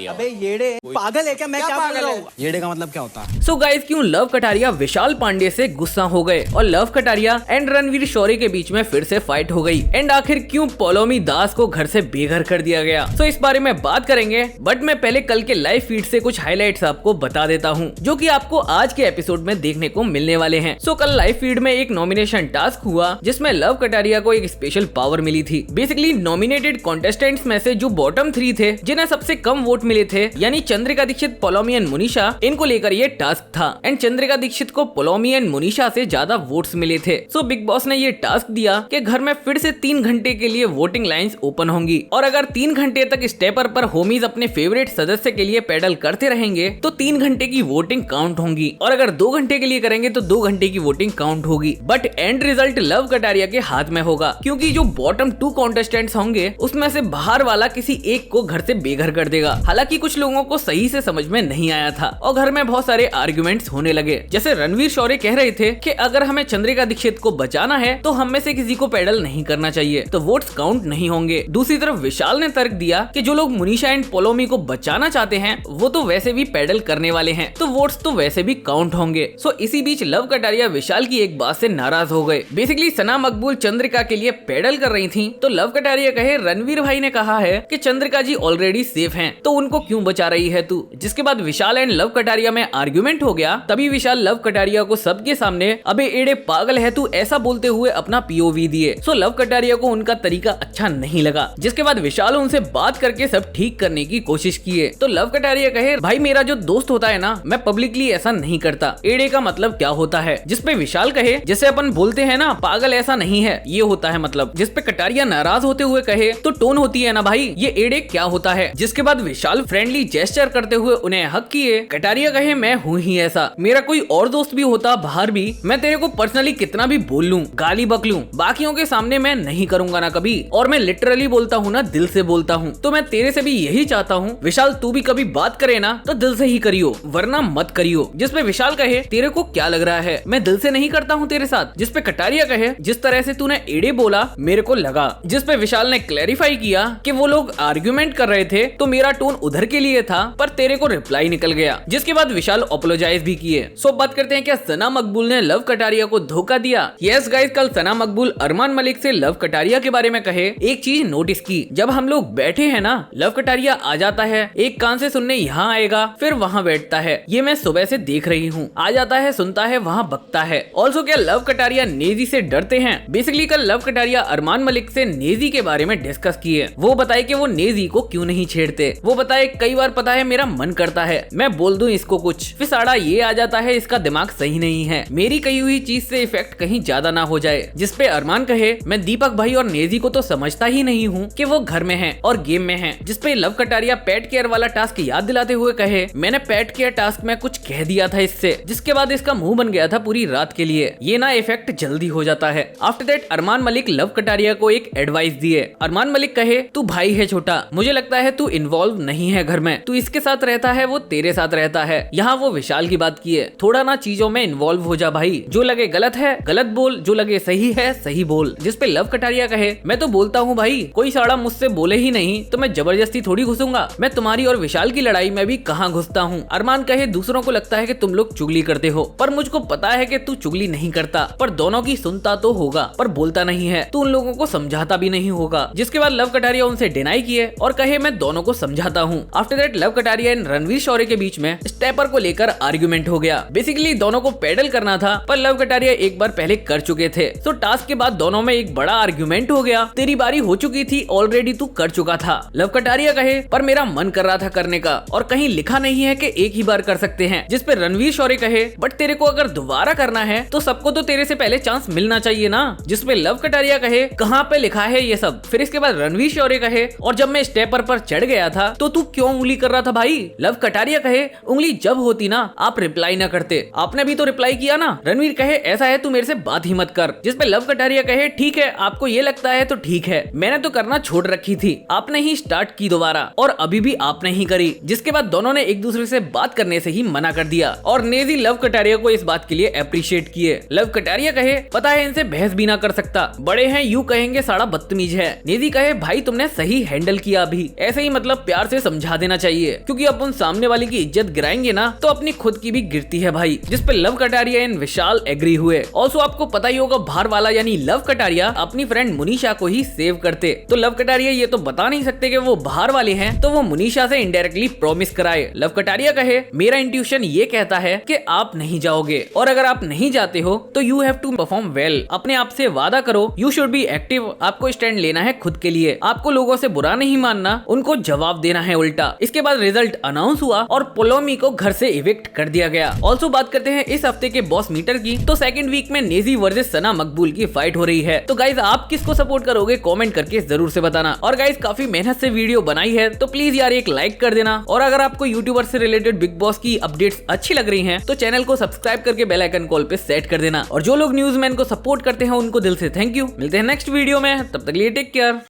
दिया। अबे येड़े पागल है क्या? मैं क्या बोल रहा हूँ? येड़े का मतलब क्या होता है? सो गाइस, क्यों लव कटारिया विशाल पांडे से गुस्सा हो गए और लव कटारिया एंड रणवीर शौरी के बीच में फिर से फाइट हो गई एंड आखिर क्यों पौलोमी दास को घर से बेघर कर दिया गया। सो इस बारे में बात करेंगे, बट मैं पहले कल के लाइव फीड से कुछ हाइलाइट्स आपको बता देता हूँ जो कि आपको आज के एपिसोड में देखने को मिलने वाले हैं। सो कल लाइव फीड में एक नॉमिनेशन टास्क हुआ जिसमें लव कटारिया को एक स्पेशल पावर मिली थी। बेसिकली नॉमिनेटेड कॉन्टेस्टेंट्स में से जो बॉटम 3 थे, जिन्हें सबसे कम वोट मिले थे, यानी चंद्रिका दीक्षित, पौलोमी एंड मोनिशा, इनको लेकर ये टास्क था एंड चंद्रिका दीक्षित को पौलोमी एंड मोनिशा से ज्यादा वोट्स मिले थे। सो बिग बॉस ने ये टास्क दिया कि घर में फिर से 3 घंटे के लिए वोटिंग लाइंस ओपन होंगी और अगर 3 घंटे तक स्टेपर पर होमीज अपने फेवरेट सदस्य के लिए पैडल करते रहेंगे तो 3 घंटे की वोटिंग काउंट होंगी और अगर 2 घंटे के लिए करेंगे तो 2 घंटे की वोटिंग काउंट होगी। But and result love Kataria के हाथ में होगा क्योंकि जो बॉटम 2 कॉन्टेस्टेंट्स होंगे उसमें से बाहर वाला किसी एक को घर से बेघर कर देगा। हालांकि कुछ लोगों को सही से समझ में नहीं आया था और घर में बहुत सारे आर्गुमेंट्स होने लगे। जैसे रणवीर शौरी कह रहे थे कि अगर हमें चंद्रिका दीक्षित को बचाना है तो हम में से किसी को पैडल नहीं करना चाहिए, तो वोट्स काउंट नहीं होंगे। दूसरी तरफ विशाल ने तर्क दिया कि जो लोग मोनिशा एंड पौलोमी को बचाना चाहते हैं वो तो वैसे भी पैडल करने वाले हैं, तो वोट्स तो वैसे भी काउंट होंगे। सो इसी बीच लव कटारिया विशाल की एक बात से नाराज हो गए। बेसिकली सना मकबूल चंद्रिका के लिए पैडल कर रही थी तो लव कटारिया कहे रणवीर भाई ने कहा है कि चंद्रिका जी ऑलरेडी सेफ हैं, तो उनको क्यों बचा रही है तू। जिसके बाद विशाल एंड लव कटारिया में आर्ग्यूमेंट हो गया। तभी विशाल लव कटारिया को सबके सामने अबे एड़े पागल है तू ऐसा बोलते हुए अपना पीओवी दिए। सो लव कटारिया को उनका तरीका अच्छा नहीं लगा, जिसके बाद विशाल उनसे बात करके सब ठीक करने की कोशिश किए। तो लव कटारिया कहे भाई मेरा जो दोस्त होता है ना, मैं पब्लिकली ऐसा नहीं करता, एड़े का मतलब क्या होता है। जिसपे विशाल कहे जैसे अपन बोलते हैं ना पागल ऐसा नहीं है, ये होता है मतलब। जिसपे कटारिया नाराज होते हुए कहे तो टोन होती है ना भाई, ये एड़े क्या होता है। जिसके बाद विशाल फ्रेंडली जेस्चर करते हुए उन्हें हक किए। कटारिया कहे मैं हूँ ही ऐसा, मेरा कोई और दोस्त भी होता बाहर भी, मैं तेरे को पर्सनली कितना भी बोल लूं, गाली बक लूं, बाकियों के सामने मैं नहीं करूंगा ना कभी, और मैं लिटरली बोलता हूँ ना, दिल से बोलता हूँ। तो मैं तेरे से भी यही चाहता हूँ विशाल, तू भी कभी बात करे ना तो दिल से ही करियो वरना मत करियो। जिसपे विशाल कहे तेरे को क्या लग रहा है, मैं दिल से नहीं करता हूँ तेरे साथ। जिसपे कटारिया कहे जिस तरह से तूने एड़े बोला मेरे को लगा। जिसपे विशाल ने क्लैरिफाई किया कि वो लोग आर्ग्यूमेंट कर रहे थे तो मेरा टोन उधर के लिए था पर तेरे को रिप्लाई निकल गया। जिसके बाद विशाल अपोलोजाइज भी किए। सो बात करते हैं क्या सना मकबूल ने लव कटारिया को धोखा दिया। यस गाइस, कल सना मकबूल अरमान मलिक से लव कटारिया के बारे में कहे एक चीज नोटिस की, जब हम लोग बैठे हैं ना लव कटारिया आ जाता है, एक कान से सुनने यहाँ आएगा फिर वहाँ बैठता है, ये मैं सुबह से देख रही हूँ, आ जाता है सुनता है वहाँ बकता है। ऑल्सो क्या लव कटारिया नेजी से डरते हैं। बेसिकली कल लव कटारिया अरमान मलिक से नेजी के बारे में डिस्कस किए। वो बताए कि वो नेजी को क्यों नहीं छेड़ते। वो बताए कई बार पता है मेरा मन करता है मैं बोल दूं इसको कुछ, फिर साड़ा ये आ जाता है इसका दिमाग सही नहीं है, मेरी कही हुई चीज से इफेक्ट कहीं ज्यादा ना हो जाए। जिसपे अरमान कहे मैं दीपक भाई और नेजी को तो समझता ही नहीं हूँ कि वो घर में है और गेम में है। जिसपे लव कटारिया पेट केयर वाला टास्क याद दिलाते हुए कहे मैंने पेट केयर टास्क में कुछ कह दिया था इससे, जिसके बाद इसका मुंह बन गया था पूरी रात के लिए, ये ना इफेक्ट जल्दी हो जाता है। आफ्टर दैट अरमान मलिक लव कटारिया को एक एडवाइस दिए। अरमान मलिक कहे तू भाई है छोटा, मुझे लगता है तू इन्वॉल्व नहीं है घर में, तू इसके साथ रहता है वो तेरे साथ रहता है। यहाँ वो विशाल की बात की है, थोड़ा ना चीजों में इन्वॉल्व हो जा भाई, जो लगे गलत है गलत बोल, जो लगे सही है सही बोल। जिसपे लव कटारिया कहे मैं तो बोलता हूँ भाई, कोई साड़ा मुझसे बोले ही नहीं तो मैं जबरदस्ती थोड़ी घुसूंगा, मैं तुम्हारी और विशाल की लड़ाई में भी कहाँ घुसता हूँ। अरमान कहे दूसरों को लगता है कि तुम लोग चुगली करते हो पर मुझको पता है कि तू चुगली नहीं करता, पर दोनों की सुनता तो होगा पर बोलता नहीं है, तू उन लोगों को समझाता भी नहीं होगा। जिसके बाद लव कटारिया उनसे डिनाई किए और कहे मैं दोनों को समझाता हूँ। After that Lav Kataria and Ranveer Shorey के बीच में स्टेपर को लेकर आर्गुमेंट हो गया। बेसिकली दोनों को पैडल करना था पर लव कटारिया एक बार पहले कर चुके थे, तो टास्क के बाद दोनों में एक बड़ा आर्गुमेंट हो गया। तेरी बारी हो चुकी थी ऑलरेडी, तू कर चुका था। लव कटारिया कहे पर मेरा मन कर रहा था करने का और कहीं लिखा नहीं है कि एक ही बार कर सकते हैं। जिसपे रणवीर शौरी कहे बट तेरे को अगर दोबारा करना है तो सबको तो तेरे से पहले चांस मिलना चाहिए ना। जिसपे लव कटारिया कहे कहाँ पे लिखा है ये सब। फिर इसके बाद रणवीर शौरी कहे और जब मैं स्टेपर पर चढ़ गया था तो तू क्यों उंगली कर रहा था भाई। लव कटारिया कहे उंगली जब होती ना आप रिप्लाई ना करते, आपने भी तो रिप्लाई किया ना। रणवीर कहे ऐसा है तू मेरे से बात ही मत कर। जिसपे लव कटारिया कहे ठीक है आपको ये लगता है तो ठीक है, मैंने तो करना छोड़ रखी थी, आपने ही स्टार्ट की दोबारा और अभी भी आपने ही करी। जिसके बाद दोनों ने एक दूसरे से बात करने से ही मना कर दिया और नेजी लव कटारिया को इस बात के लिए अप्रिशिएट किए। लव कटारिया कहे पता है इनसे बहस भी ना कर सकता, बड़े हैं यूं कहेंगे साड़ा बदतमीज है। नेजी कहे भाई तुमने सही हैंडल किया, अभी ऐसे ही मतलब प्यार से समझा देना चाहिए, क्योंकि अपन सामने वाले की इज्जत गिराएंगे ना तो अपनी खुद की भी गिरती है भाई। जिस पे लव कटारिया एंड विशाल एग्री हुए। ऑल्सो आपको पता ही होगा बाहर वाला यानी लव कटारिया अपनी फ्रेंड मुनीषा को ही सेव करते, तो लव कटारिया ये तो बता नहीं सकते कि वो बाहर वाले हैं, तो वो मुनीषा से इनडायरेक्टली प्रॉमिस कराए। लव कटारिया कहे मेरा इंट्यूशन ये कहता है कि आप नहीं जाओगे, और अगर आप नहीं जाते हो तो you have to perform well. अपने आप से वादा करो, यू शुड बी एक्टिव। आपको स्टैंड लेना है खुद के लिए, आपको लोगों से बुरा नहीं मानना, उनको जवाब देना है उल्टा। इसके बाद रिजल्ट अनाउंस हुआ और पोलोमी को घर से इविक्ट कर दिया गया। ऑल्सो बात करते हैं इस हफ्ते के बॉस मीटर की, तो सेकंड वीक में नेजी वर्सेस सना मकबूल की फाइट हो रही है। तो गाइज आप किसको सपोर्ट करोगे कमेंट करके जरूर से बताना। और गाइज काफी मेहनत से वीडियो बनाई है, तो प्लीज यार एक लाइक कर देना। और अगर आपको यूट्यूबर से रिलेटेड बिग बॉस की अपडेट्स अच्छी लग रही हैं तो चैनल को सब्सक्राइब करके बेल आइकन कॉल पे सेट कर देना। और जो लोग न्यूज़मैन को सपोर्ट करते हैं उनको दिल से थैंक यू। मिलते हैं नेक्स्ट वीडियो में, तब तक के लिए टेक केयर।